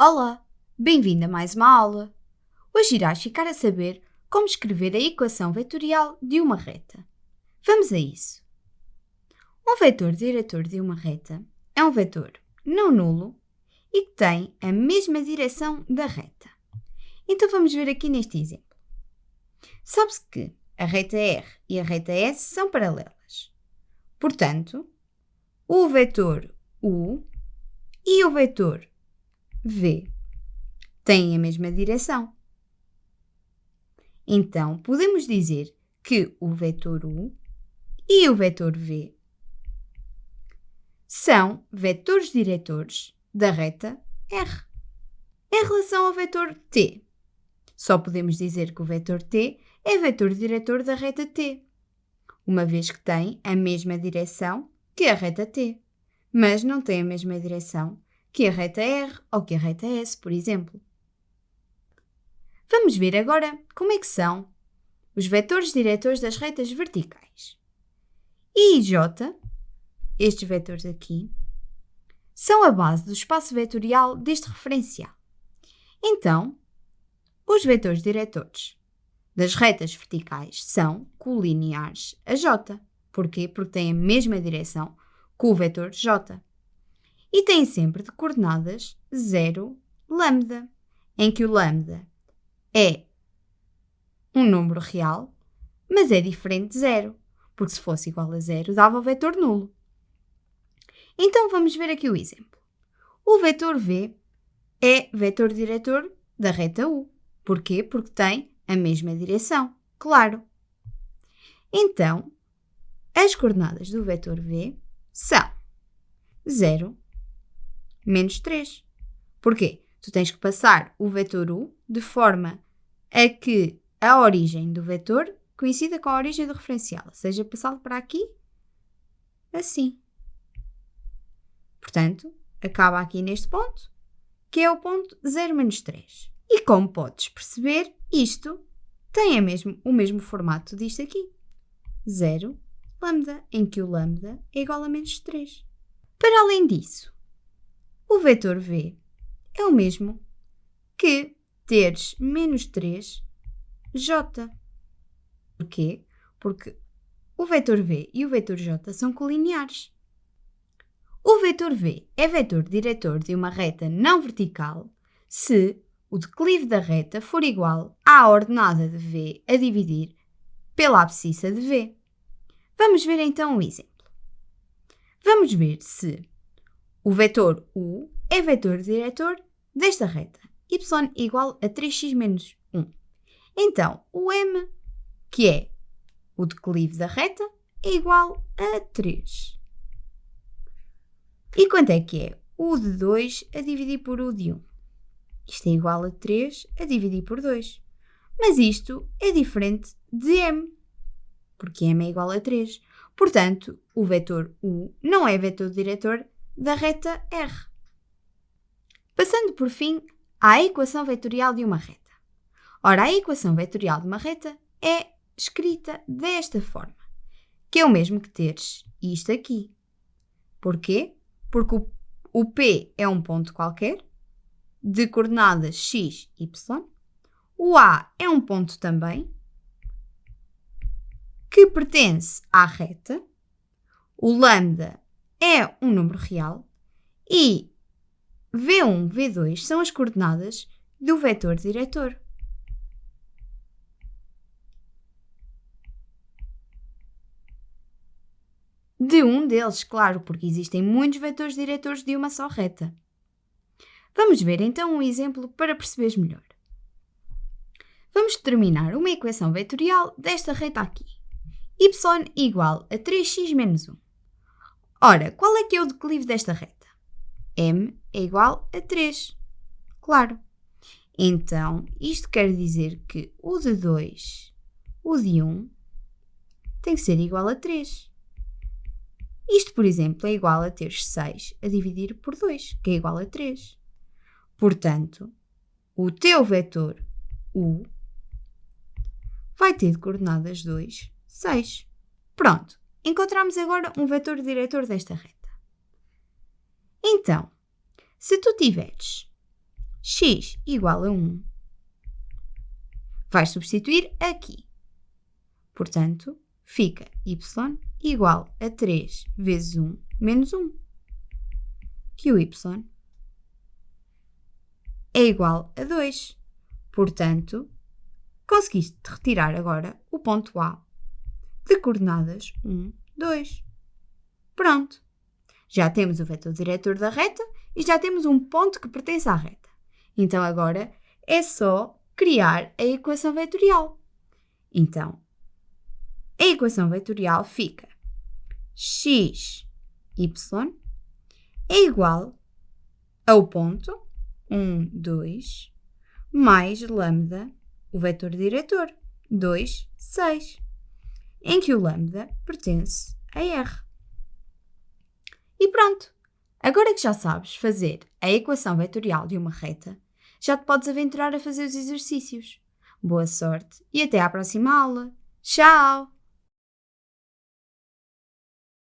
Olá, bem-vindo a mais uma aula. Hoje irás ficar a saber como escrever a equação vetorial de uma reta. Vamos a isso. Um vetor diretor de uma reta é um vetor não nulo e que tem a mesma direção da reta. Então vamos ver aqui neste exemplo. Sabe-se que a reta R e a reta S são paralelas. Portanto, o vetor U e o vetor V têm a mesma direção. Então, podemos dizer que o vetor U e o vetor V são vetores diretores da reta R. Em relação ao vetor T, só podemos dizer que o vetor T é vetor diretor da reta T, uma vez que tem a mesma direção que a reta T, mas não tem a mesma direção que a reta R ou que a reta S, por exemplo. Vamos ver agora como é que são os vetores diretores das retas verticais. I e J, estes vetores aqui, são a base do espaço vetorial deste referencial. Então, os vetores diretores das retas verticais são colineares a J. Porquê? Porque têm a mesma direção que o vetor J. E têm sempre de coordenadas 0, lambda, em que o lambda é um número real, mas é diferente de 0, porque se fosse igual a 0 dava o vetor nulo. Então vamos ver aqui o exemplo. O vetor V é vetor diretor da reta U. Porquê? Porque tem a mesma direção, claro. Então, as coordenadas do vetor V são 0, menos 3. Porquê? Tu tens que passar o vetor U de forma a que a origem do vetor coincida com a origem do referencial, ou seja, passá-lo para aqui, assim. Portanto, acaba aqui neste ponto, que é o ponto 0, menos 3. E como podes perceber, isto tem o mesmo formato disto aqui. 0, lambda, em que o lambda é igual a menos 3. Para além disso, o vetor V é o mesmo que teres menos 3 J. Porquê? Porque o vetor V e o vetor J são colineares. O vetor V é vetor diretor de uma reta não vertical se o declive da reta for igual à ordenada de V a dividir pela abscissa de V. Vamos ver então um exemplo. Vamos ver se o vetor U é vetor diretor desta reta, y igual a 3x menos 1. Então, o M, que é o declive da reta, é igual a 3. E quanto é que é? U de 2 a dividir por U de 1. Isto é igual a 3 a dividir por 2. Mas isto é diferente de M, porque M é igual a 3. Portanto, o vetor U não é vetor diretor da reta R. Passando por fim à equação vetorial de uma reta. Ora, a equação vetorial de uma reta é escrita desta forma, que é o mesmo que teres isto aqui. Porquê? Porque o P é um ponto qualquer, de coordenadas x, y. O A é um ponto também, que pertence à reta. O lambda é um número real. E V1, V2 são as coordenadas do vetor diretor. De um deles, claro, porque existem muitos vetores diretores de uma só reta. Vamos ver então um exemplo para perceberes melhor. Vamos determinar uma equação vetorial desta reta aqui. Y igual a 3x menos 1. Ora, qual é que é o declive desta reta? M é igual a 3. Claro. Então, isto quer dizer que o de 2, o de 1, tem que ser igual a 3. Isto, por exemplo, é igual a ter 6 a dividir por 2, que é igual a 3. Portanto, o teu vetor U vai ter de coordenadas 2, 6. Pronto, encontramos agora um vetor diretor desta reta. Então, se tu tiveres x igual a 1. Vais substituir aqui. Portanto, fica y igual a 3 vezes 1 menos 1. Que o y é igual a 2. Portanto, conseguiste retirar agora o ponto A de coordenadas 1, 2. Pronto. Já temos o vetor diretor da reta e já temos um ponto que pertence à reta. Então agora é só criar a equação vetorial. Então, a equação vetorial fica x, y é igual ao ponto 1, 2, mais lambda, o vetor diretor, 2, 6, em que o lambda pertence a R. E pronto! Agora que já sabes fazer a equação vetorial de uma reta, já te podes aventurar a fazer os exercícios. Boa sorte e até à próxima aula! Tchau!